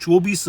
24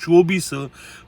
24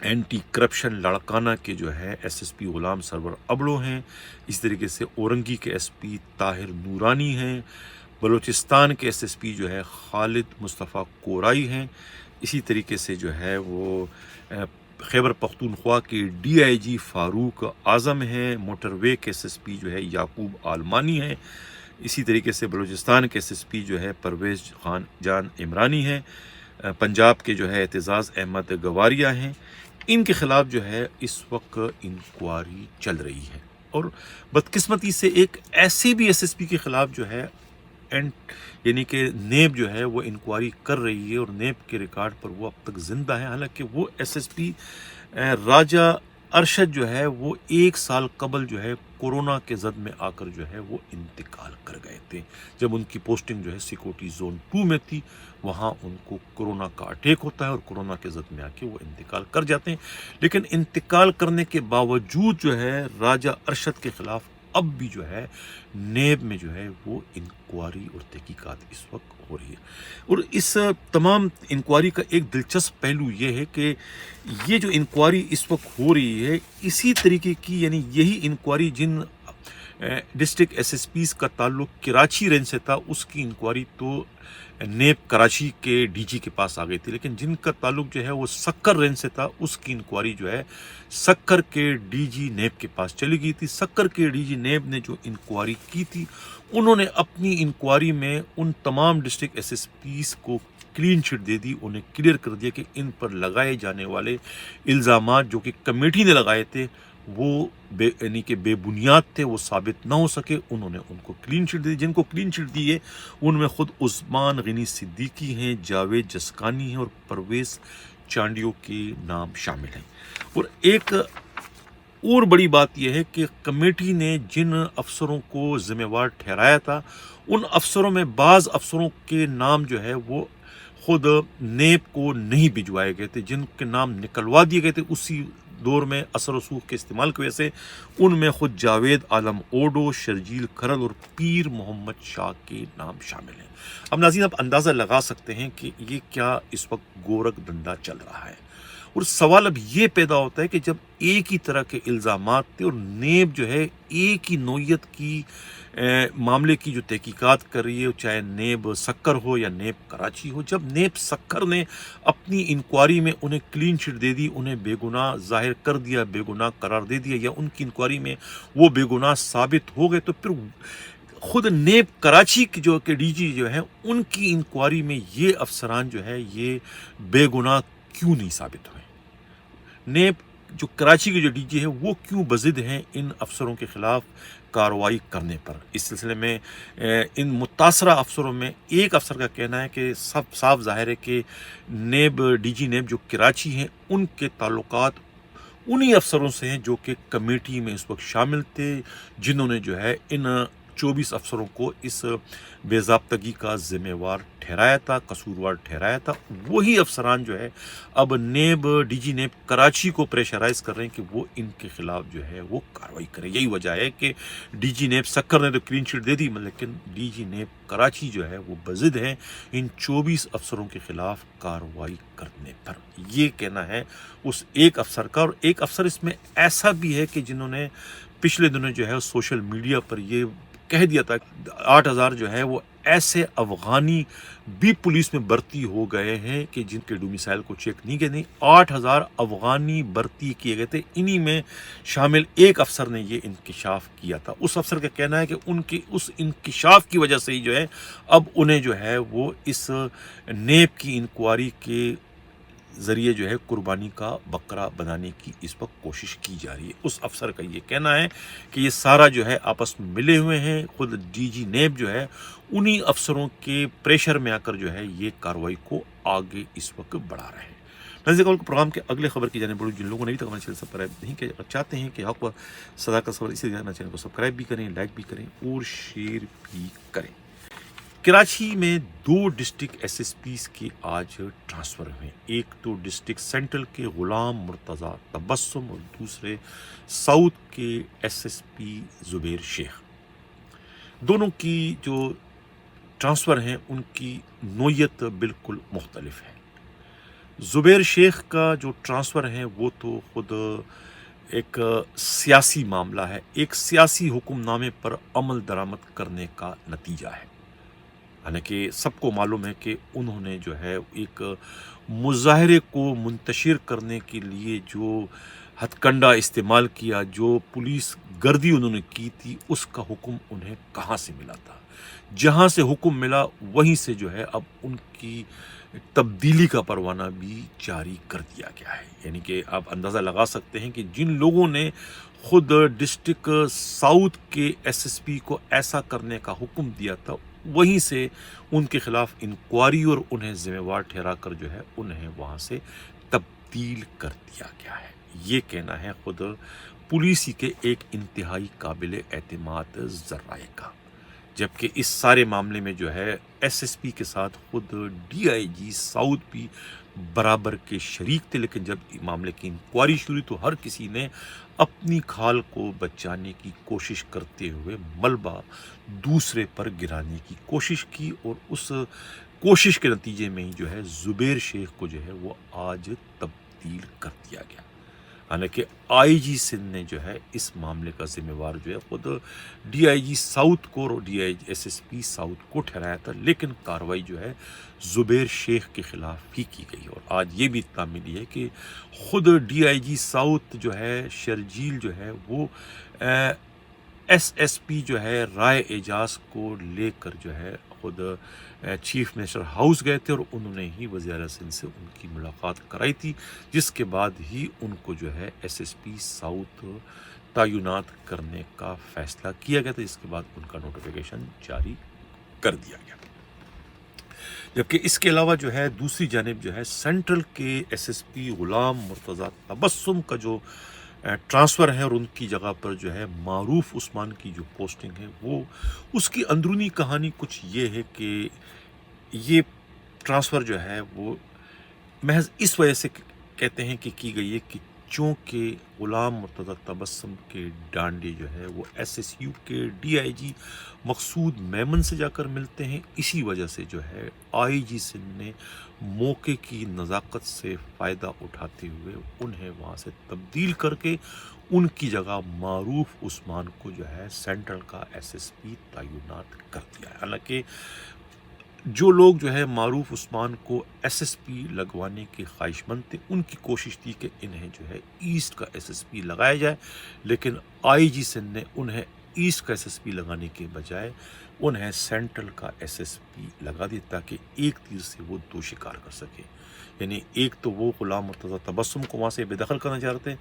anti corruption Larkana کے جو ہے ایس ایس پی غلام سرور ابڑو ہیں، اسی طریقے سے اورنگی کے ایس پی طاہر نورانی ہیں، بلوچستان کے ایس ایس پی جو ہے خالد مصطفیٰ کورائی ہیں، اسی طریقے سے جو ہے وہ خیبر پختونخوا کے ڈی آئی جی فاروق اعظم ہیں، موٹر وے کے ایس ایس پی جو ہے یعقوب آلمانی ہیں، اسی طریقے سے بلوچستان کے ایس ایس پی جو ہے پرویز خان جان عمرانی ہیں، پنجاب کے جو ہے اعتزاز احمد گواریہ ہیں۔ ان کے خلاف جو ہے اس وقت انکوائری چل رہی ہے، اور بدقسمتی سے ایک ایسے بھی ایس ایس پی کے خلاف جو ہے یعنی کہ نیب جو ہے وہ انکوائری کر رہی ہے، اور نیب کے ریکارڈ پر وہ اب تک زندہ ہے، حالانکہ وہ ایس ایس پی راجہ ارشد جو ہے وہ 1 سال قبل جو ہے کورونا کے زد میں آ کر جو ہے وہ انتقال کر گئے تھے، جب ان کی پوسٹنگ جو ہے سیکورٹی زون 2 میں تھی، وہاں ان کو کورونا کا اٹیک ہوتا ہے اور کورونا کے زد میں آ کے وہ انتقال کر جاتے ہیں۔ لیکن انتقال کرنے کے باوجود جو ہے راجہ ارشد کے خلاف اب بھی جو ہے نیب میں جو ہے وہ انکوائری اور تحقیقات اس وقت ہو رہی ہے، اور اس تمام انکوائری کا ایک دلچسپ پہلو یہ ہے کہ یہ جو انکوائری اس وقت ہو رہی ہے اسی طریقے کی، یعنی یہی انکوائری جن ڈسٹرکٹ ایس ایس پیز کا تعلق کراچی رینج سے تھا، اس کی انکوائری تو نیب کراچی کے ڈی جی کے پاس آ گئی تھی، لیکن جن کا تعلق جو ہے وہ سکر رینج سے تھا، اس کی انکوائری جو ہے سکر کے ڈی جی نیب کے پاس چلی گئی تھی۔ سکر کے ڈی جی نیب نے جو انکوائری کی تھی، انہوں نے اپنی انکوائری میں ان تمام ڈسٹرکٹ ایس ایس پیز کو کلین چٹ دے دی، انہیں کلیئر کر دیا کہ ان پر لگائے جانے والے الزامات جو کہ کمیٹی نے لگائے تھے وہ یعنی کہ بے بنیاد تھے، وہ ثابت نہ ہو سکے۔ انہوں نے ان کو کلین چٹ دی، جن کو کلین چٹ دی ہے ان میں خود عثمان غنی صدیقی ہیں، جاوید جسکانی ہیں اور پرویز چانڈیو کے نام شامل ہیں۔ اور ایک اور بڑی بات یہ ہے کہ کمیٹی نے جن افسروں کو ذمہ وار ٹھہرایا تھا، ان افسروں میں بعض افسروں کے نام جو ہے وہ خود نیب کو نہیں بھجوائے گئے تھے، جن کے نام نکلوا دیے گئے تھے اسی دور میں اثر و رسوخ کے استعمال کی وجہ سے، ان میں خود جاوید عالم اوڈو، شرجیل کھرل اور پیر محمد شاہ کے نام شامل ہیں۔ اب ناظرین، آپ اندازہ لگا سکتے ہیں کہ یہ کیا اس وقت گورکھ دھندا چل رہا ہے، اور سوال اب یہ پیدا ہوتا ہے کہ جب ایک ہی طرح کے الزامات تھے اور نیب جو ہے ایک ہی نوعیت کی معاملے کی جو تحقیقات کر رہی ہے، چاہے نیب سکر ہو یا نیب کراچی ہو، جب نیب سکر نے اپنی انکوائری میں انہیں کلین چٹ دے دی، انہیں بے گناہ ظاہر کر دیا، بے گناہ قرار دے دیا، یا ان کی انکوائری میں وہ بے گناہ ثابت ہو گئے، تو پھر خود نیب کراچی کی جو کہ ڈی جی جو ہے ان کی انکوائری میں یہ افسران جو ہے یہ بے گناہ کیوں نہیں ثابت ہوئے؟ نیب جو کراچی کے جو ڈی جی ہے وہ کیوں بضد ہیں ان افسروں کے خلاف کارروائی کرنے پر؟ اس سلسلے میں ان متاثرہ افسروں میں ایک افسر کا کہنا ہے کہ سب صاف ظاہر ہے کہ نیب ڈی جی نیب جو کراچی ہیں ان کے تعلقات انہی افسروں سے ہیں جو کہ کمیٹی میں اس وقت شامل تھے، جنہوں نے جو ہے ان 24 افسروں کو اس بے ضابطگی کا ذمہ وار ٹھہرایا تھا، قصوروار ٹھہرایا تھا۔ وہی افسران جو ہے اب NAB D G NAB Karachi کو پریشرائز کر رہے ہیں کہ وہ ان کے خلاف جو ہے وہ کارروائی کرے۔ یہی وجہ ہے کہ ڈی جی نیب سکر نے تو کلین چٹ دے دی، لیکن ڈی جی نیب کراچی جو ہے وہ بضد ہیں ان 24 افسروں کے خلاف کارروائی کرنے پر۔ یہ کہنا ہے اس ایک افسر کا، اور ایک افسر اس میں ایسا بھی ہے کہ جنہوں نے پچھلے دنوں جو ہے سوشل میڈیا پر یہ کہہ دیا تھا 8,000 جو ہے وہ ایسے افغانی بھی پولیس میں بھرتی ہو گئے ہیں کہ جن کے ڈومیسائل کو چیک نہیں کیا، نہیں 8,000 افغانی بھرتی کیے گئے تھے، انہی میں شامل ایک افسر نے یہ انکشاف کیا تھا۔ اس افسر کا کہنا ہے کہ ان کے اس انکشاف کی وجہ سے ہی جو ہے اب انہیں جو ہے وہ اس نیب کی انکوائری کے ذریعے جو ہے قربانی کا بکرا بنانے کی اس وقت کوشش کی جا رہی ہے۔ اس افسر کا یہ کہنا ہے کہ یہ سارا جو ہے آپس میں ملے ہوئے ہیں، خود ڈی جی نیب جو ہے انہی افسروں کے پریشر میں آ کر جو ہے یہ کارروائی کو آگے اس وقت بڑھا رہے ہیں۔ نظر پروگرام کے اگلے خبر کی جانب بڑھو، جن لوگوں نے ابھی تک ہمارے چینل سبسکرائب نہیں کیا، اگر چاہتے ہیں کہ حق و صداقت خبر اسی طرح چینل کو سبسکرائب بھی کریں، لائک بھی کریں اور شیئر بھی کریں۔ کراچی میں 2 ڈسٹرکٹ ایس ایس پیز کے آج ٹرانسفر ہوئے، ایک تو ڈسٹرکٹ سینٹرل کے غلام مرتضیٰ تبسم اور دوسرے ساؤتھ کے ایس ایس پی زبیر شیخ۔ دونوں کی جو ٹرانسفر ہیں ان کی نوعیت بالکل مختلف ہے۔ زبیر شیخ کا جو ٹرانسفر ہے وہ تو خود ایک سیاسی معاملہ ہے، ایک سیاسی حکم نامے پر عمل درآمد کرنے کا نتیجہ ہے۔ حالانکہ سب کو معلوم ہے کہ انہوں نے جو ہے ایک مظاہرے کو منتشر کرنے کے لیے جو ہتھ کنڈا استعمال کیا، جو پولیس گردی انہوں نے کی تھی، اس کا حکم انہیں کہاں سے ملا تھا؟ جہاں سے حکم ملا وہیں سے جو ہے اب ان کی تبدیلی کا پروانہ بھی جاری کر دیا گیا ہے۔ یعنی کہ آپ اندازہ لگا سکتے ہیں کہ جن لوگوں نے خود ڈسٹرکٹ ساؤتھ کے ایس ایس پی کو ایسا کرنے کا حکم دیا تھا، وہیں سے ان کے خلاف انکوائری اور انہیں ذمہ وار ٹھہرا کر جو ہے انہیں وہاں سے تبدیل کر دیا گیا ہے۔ یہ کہنا ہے خود پولیس ہی کے ایک انتہائی قابل اعتماد ذرائع کا، جبکہ اس سارے معاملے میں جو ہے ایس ایس پی کے ساتھ خود ڈی آئی جی ساؤتھ بھی برابر کے شریک تھے، لیکن جب معاملے کی انکوائری شروع تو ہر کسی نے اپنی کھال کو بچانے کی کوشش کرتے ہوئے ملبہ دوسرے پر گرانے کی کوشش کی، اور اس کوشش کے نتیجے میں ہی جو ہے زبیر شیخ کو جو ہے وہ آج تبدیل کر دیا گیا۔ حالانکہ آئی جی سندھ نے جو ہے اس معاملے کا ذمہ وار جو ہے خود ڈی آئی جی ساؤتھ کو اور D I G S S P south کو ٹھہرایا تھا، لیکن کارروائی جو ہے زبیر شیخ کے خلاف ہی کی گئی۔ اور آج یہ بھی اطلاع ملی ہے کہ خود ڈی آئی جی ساؤتھ جو ہے شرجیل جو ہے وہ ایس ایس پی جو ہے رائے اعجاز کو لے کر جو ہے خود چیف منسٹر ہاؤس گئے تھے، اور انہوں نے ہی وزیر اعلیٰ سندھ سے ان کی ملاقات کرائی تھی، جس کے بعد ہی ان کو جو ہے ایس ایس پی ساؤتھ تعینات کرنے کا فیصلہ کیا گیا تھا، جس کے بعد ان کا نوٹیفیکیشن جاری کر دیا گیا۔ جبکہ اس کے علاوہ جو ہے دوسری جانب جو ہے سینٹرل کے ایس ایس پی غلام مرتضیٰ تبسم کا جو ٹرانسفر ہے، اور ان کی جگہ پر جو ہے معروف عثمان کی جو پوسٹنگ ہے، وہ اس کی اندرونی کہانی کچھ یہ ہے کہ یہ ٹرانسفر جو ہے وہ محض اس وجہ سے کہتے ہیں کہ کی گئی ہے کہ چونکہ غلام مرتضیٰ تبسم کے ڈانڈے جو ہے وہ ایس ایس یو کے ڈی آئی جی مقصود میمن سے جا کر ملتے ہیں، اسی وجہ سے جو ہے آئی جی سندھ نے موقع کی نزاکت سے فائدہ اٹھاتے ہوئے انہیں وہاں سے تبدیل کر کے ان کی جگہ معروف عثمان کو جو ہے سینٹرل کا ایس ایس پی تعینات کر دیا ہے۔ حالانکہ جو لوگ جو ہے معروف عثمان کو ایس ایس پی لگوانے کے خواہش مند تھے، ان کی کوشش تھی کہ انہیں جو ہے ایسٹ کا ایس ایس پی لگایا جائے، لیکن آئی جی سندھ نے انہیں ایسٹ کا ایس ایس پی لگانے کے بجائے انہیں سینٹرل کا ایس ایس پی لگا دیا، تاکہ ایک تیر سے وہ دو شکار کر سکے۔ یعنی ایک تو وہ غلام مرتضیٰ تبسم کو وہاں سے بے دخل کرنا چاہ رہے تھے،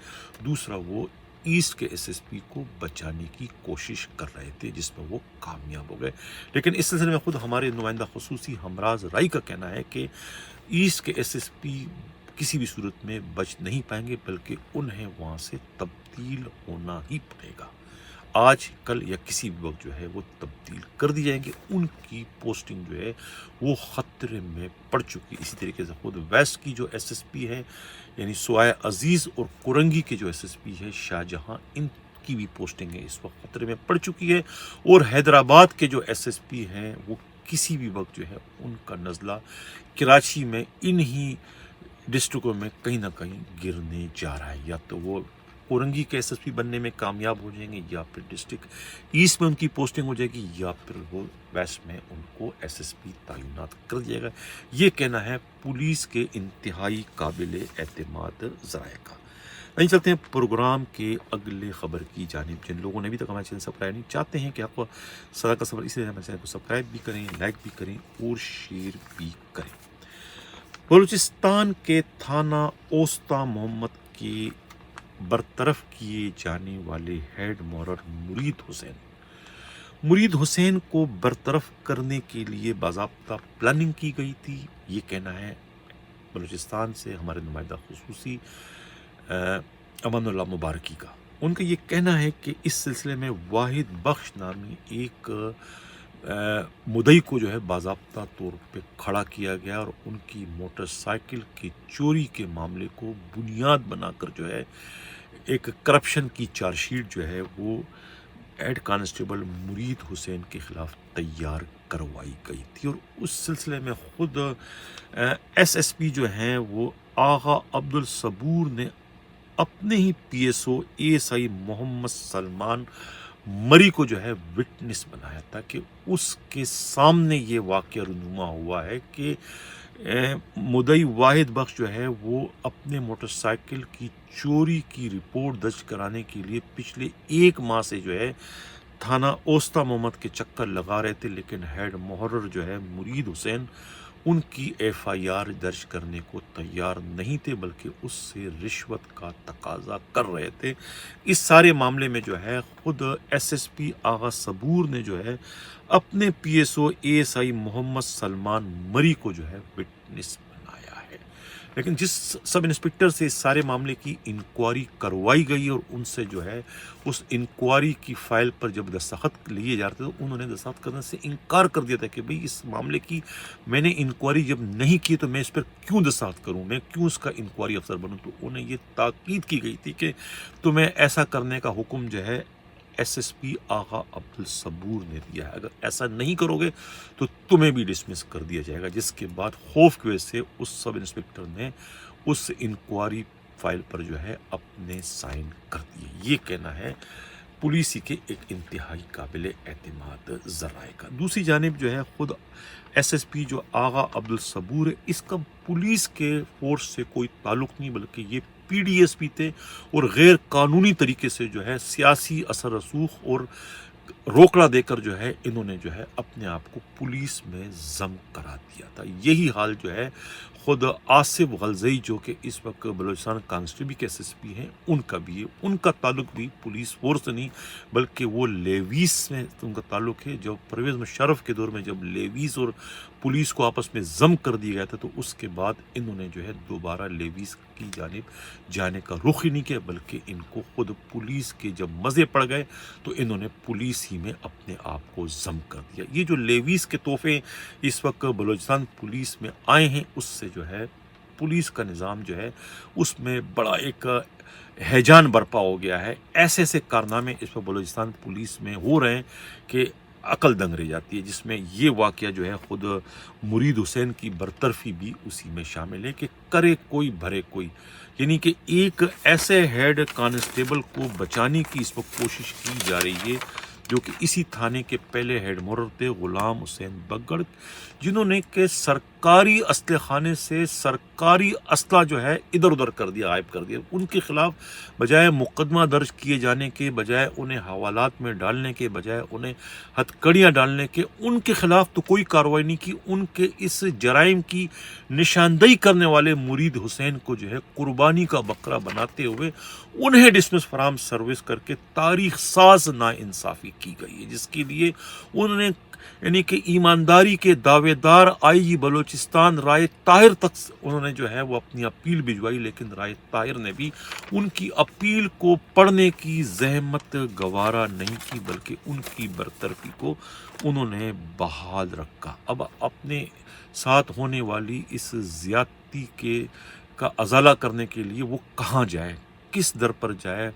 دوسرا وہ ایسٹ کے ایس ایس پی کو بچانے کی کوشش کر رہے تھے، جس میں وہ کامیاب ہو گئے۔ لیکن اس سلسلے میں خود ہمارے نمائندہ خصوصی ہمراز رائی کا کہنا ہے کہ ایسٹ کے ایس ایس پی کسی بھی صورت میں بچ نہیں پائیں گے، بلکہ انہیں وہاں سے تبدیل ہونا ہی پڑے گا۔ آج کل یا کسی بھی وقت جو ہے وہ تبدیل کر دی جائیں گے، ان کی پوسٹنگ جو ہے وہ خطرے میں پڑ چکی۔ اسی طریقے سے خود ویسٹ کی جو ایس ایس پی ہے، یعنی سوائے عزیز اور کرنگی کے جو ایس ایس پی ہے شاہ جہاں، ان کی بھی پوسٹنگ ہے اس وقت خطرے میں پڑ چکی ہے، اور حیدرآباد کے جو ایس ایس پی ہیں وہ کسی بھی وقت جو ہے ان کا نزلہ کراچی میں انہی ڈسٹرکوں میں کہیں نہ کہیں گرنے جا رہا ہے۔ یا تو وہ اورنگی کے ایس ایس پی بننے میں کامیاب ہو جائیں گے، یا پھر ڈسٹرکٹ ایسٹ میں ان کی پوسٹنگ ہو جائے گی، یا پھر وہ ویسٹ میں ان کو ایس ایس پی تعینات کر دیا گا۔ یہ کہنا ہے پولیس کے انتہائی قابل اعتماد ذرائع کا۔ نہیں چلتے ہیں پروگرام کے اگلے خبر کی جانب۔ جن لوگوں نے ابھی تک ہمارے چینل سبسکرائب نہیں چاہتے ہیں کہ آپ کو صدا کا سفر، اس لیے ہمارے چینل کو سبسکرائب بھی کریں، لائک بھی کریں اور شیئر بھی کریں۔ بلوچستان کے تھانہ اوستا محمد کے برطرف کیے جانے والے ہیڈ مورر مرید حسین کو برطرف کرنے کے لیے باضابطہ پلاننگ کی گئی تھی، یہ کہنا ہے بلوچستان سے ہمارے نمائندہ خصوصی امان اللہ مبارکی کا۔ ان کا یہ کہنا ہے کہ اس سلسلے میں واحد بخش نامی ایک مدعی کو جو ہے باضابطہ طور پہ کھڑا کیا گیا، اور ان کی موٹر سائیکل کی چوری کے معاملے کو بنیاد بنا کر جو ہے ایک کرپشن کی چارج شیٹ جو ہے وہ ہیڈ کانسٹیبل مرید حسین کے خلاف تیار کروائی گئی تھی۔ اور اس سلسلے میں خود ایس ایس پی جو ہیں وہ آغا عبدالصبور نے اپنے ہی پی ایس او ASI محمد سلمان مری کو جو ہے وٹنس بنایا تھا کہ اس کے سامنے یہ واقعہ رونما ہوا ہے کہ مدعی واحد بخش جو ہے وہ اپنے موٹر سائیکل کی چوری کی رپورٹ درج کرانے کے لیے پچھلے 1 ماہ سے جو ہے تھانہ اوستا محمد کے چکر لگا رہے تھے، لیکن ہیڈ محرر جو ہے مرید حسین ان کی FIR درج کرنے کو تیار نہیں تھے، بلکہ اس سے رشوت کا تقاضا کر رہے تھے۔ اس سارے معاملے میں جو ہے خود SSP آغا صبور نے جو ہے اپنے PSO ASI محمد سلمان مری کو جو ہے وٹنس بنایا ہے، لیکن جس سب انسپکٹر سے اس سارے معاملے کی انکوائری کروائی گئی اور ان سے جو ہے اس انکوائری کی فائل پر جب دستخط لیے جاتے تو انہوں نے دستخط کرنے سے انکار کر دیا تھا کہ بھئی اس معاملے کی میں نے انکوائری جب نہیں کی تو میں اس پر کیوں دستخط کروں، میں کیوں اس کا انکوائری افسر بنوں۔ تو انہیں یہ تاکید کی گئی تھی کہ تمہیں ایسا کرنے کا حکم جو ہے SSP آغا عبدالصبور نے دیا ہے، اگر ایسا نہیں کرو گے تو تمہیں بھی ڈسمس کر دیا جائے گا، جس کے بعد خوف کی وجہ سے اس سب انسپکٹر نے اس انکوائری فائل پر جو ہے اپنے سائن کر دیے۔ یہ کہنا ہے پولیسی کے ایک انتہائی قابل اعتماد ذرائع کا۔ دوسری جانب جو ہے خود SSP جو آغا عبدالصبور ہے، اس کا پولیس کے فورس سے کوئی تعلق نہیں، بلکہ یہ PDSP تھے اور غیر قانونی طریقے سے جو ہے سیاسی اثر رسوخ اور روکڑا دے کر جو ہے انہوں نے جو ہے اپنے آپ کو پولیس میں ضم کرا دیا تھا۔ یہی حال جو ہے خود آصف غلزئی جو کہ اس وقت بلوچستان کانسٹیبل کے SSP ہیں ان کا بھی ہے، ان کا تعلق بھی پولیس فورس سے نہیں بلکہ وہ لیویز میں ان کا تعلق ہے۔ جو پرویز مشرف کے دور میں جب لیویز اور پولیس کو آپس میں ضم کر دیا گیا تھا تو اس کے بعد انہوں نے جو ہے دوبارہ لیویز کی جانب جانے کا رخ ہی نہیں کیا، بلکہ ان کو خود پولیس کے جب مزے پڑ گئے تو انہوں نے پولیس ہی میں اپنے آپ کو ضم کر دیا۔ یہ جو لیویز کے تحفے اس وقت بلوچستان پولیس میں آئے ہیں اس سے جو ہے پولیس کا نظام جو ہے اس میں بڑا ایک ہیجان برپا ہو گیا ہے۔ ایسے ایسے کارنامے اس پر بلوچستان پولیس میں ہو رہے ہیں کہ عقل دنگ رہ جاتی ہے، جس میں یہ واقعہ جو ہے خود مرید حسین کی برطرفی بھی اسی میں شامل ہے کہ کرے کوئی بھرے کوئی، یعنی کہ ایک ایسے ہیڈ کانسٹیبل کو بچانے کی اس وقت کوشش کی جا رہی ہے جو کہ اسی تھانے کے پہلے ہیڈ محرر تھے غلام حسین بگڑ، جنہوں نے کہ سرکاری اسلحے خانے سے سرکاری اسلحہ جو ہے ادھر ادھر کر دیا، غائب کر دیا۔ ان کے خلاف بجائے مقدمہ درج کیے جانے کے، بجائے انہیں حوالات میں ڈالنے کے، بجائے انہیں ہتھکڑیاں ڈالنے کے، ان کے خلاف تو کوئی کارروائی نہیں کی۔ ان کے اس جرائم کی نشاندہی کرنے والے مرید حسین کو جو ہے قربانی کا بکرا بناتے ہوئے انہیں ڈسمس فرام سروس کر کے تاریخ ساز ناانصافی کی گئی ہے، جس کے لیے انہوں نے یعنی کہ ایمانداری کے دعوے دار IG بلوچستان رائے طاہر تک انہوں نے جو ہے وہ اپنی اپیل بھجوائی، لیکن رائے طاہر نے بھی ان کی اپیل کو پڑھنے کی زحمت گوارا نہیں کی، بلکہ ان کی برطرفی کو انہوں نے بحال رکھا۔ اب اپنے ساتھ ہونے والی اس زیادتی کا ازالہ کرنے کے لیے وہ کہاں جائے، کس در پر جائے،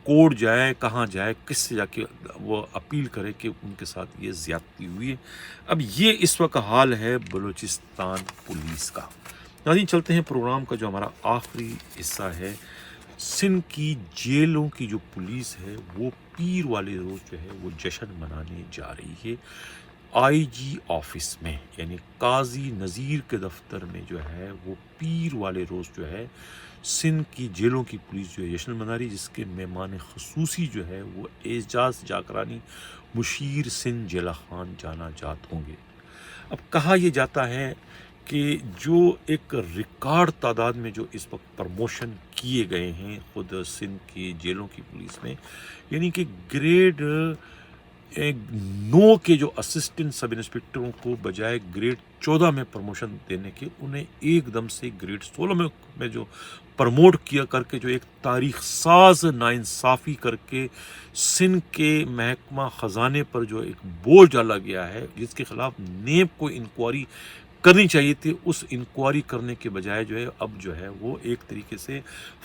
کورٹ جائے، کہاں جائے، کس سے جا کے وہ اپیل کرے کہ ان کے ساتھ یہ زیادتی ہوئی ہے۔ اب یہ اس وقت حال ہے بلوچستان پولیس کا۔ ناظرین چلتے ہیں پروگرام کا جو ہمارا آخری حصہ ہے۔ سندھ کی جیلوں کی جو پولیس ہے وہ پیر والے روز جو ہے وہ جشن منانے جا رہی ہے۔ IG آفس میں یعنی قاضی نذیر کے دفتر میں جو ہے وہ پیر والے روز جو ہے سندھ کی جیلوں کی پولیس جو ہے جشن منا رہی، جس کے مہمان خصوصی جو ہے وہ اعجاز جاکرانی مشیر سندھ جیلہ خان جانا جات ہوں گے۔ اب کہا یہ جاتا ہے کہ جو ایک ریکارڈ تعداد میں جو اس وقت پروموشن کیے گئے ہیں خود سندھ کی جیلوں کی پولیس میں، یعنی کہ گریڈ 9 کے جو اسسٹنٹ سب انسپکٹروں کو بجائے گریڈ 14 میں پروموشن دینے کے انہیں ایک دم سے گریڈ 16 میں جو پروموٹ کیا کر کے جو ایک تاریخ ساز ناانصافی کر کے سندھ کے محکمہ خزانے پر جو ایک بوجھ ڈالا گیا ہے، جس کے خلاف نیب کو انکوائری کرنی چاہیے تھی، اس انکوائری کرنے کے بجائے جو ہے اب جو ہے وہ ایک طریقے سے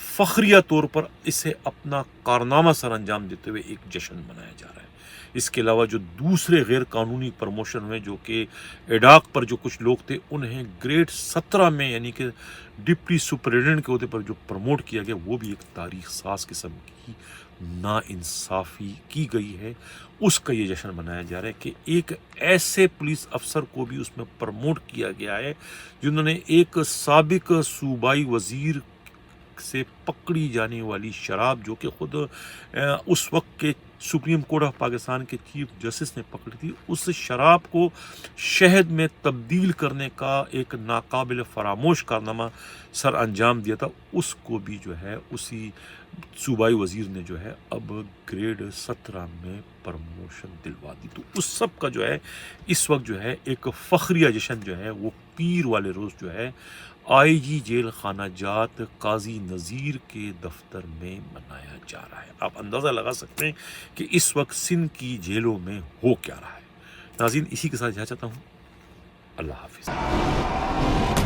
فخریہ طور پر اسے اپنا کارنامہ سر انجام دیتے ہوئے ایک جشن منایا جا رہا ہے۔ اس کے علاوہ جو دوسرے غیر قانونی پروموشن ہوئے جو کہ ایڈاک پر جو کچھ لوگ تھے انہیں گریڈ 17 میں یعنی کہ ڈپٹی سپرنٹینڈنٹ کے عہدے پر جو پروموٹ کیا گیا وہ بھی ایک تاریخ ساز قسم کی ناانصافی کی گئی ہے. اس کا یہ جشن منایا جا رہا ہے کہ ایک ایسے پولیس افسر کو بھی اس میں پروموٹ کیا گیا ہے جنہوں نے ایک سابق صوبائی وزیر سے پکڑی جانے والی شراب جو کہ خود اس وقت کے سپریم کورٹ آف پاکستان کے چیف جسٹس نے پکڑی تھی, اس شراب کو شہد میں تبدیل کرنے کا ایک ناقابل فراموش کارنامہ سر انجام دیا تھا, اس کو بھی جو ہے اسی صوبائی وزیر نے جو ہے اب گریڈ 17 میں پروموشن دلوا دی. تو اس سب کا جو ہے اس وقت جو ہے ایک فخریہ جشن جو ہے وہ پیر والے روز جو ہے آئی جی جیل خانہ جات قاضی نذیر کے دفتر میں منایا جا رہا ہے. آپ اندازہ لگا سکتے ہیں کہ اس وقت سندھ کی جیلوں میں ہو کیا رہا ہے. ناظرین اسی کے ساتھ جانا چاہتا ہوں. اللہ حافظ.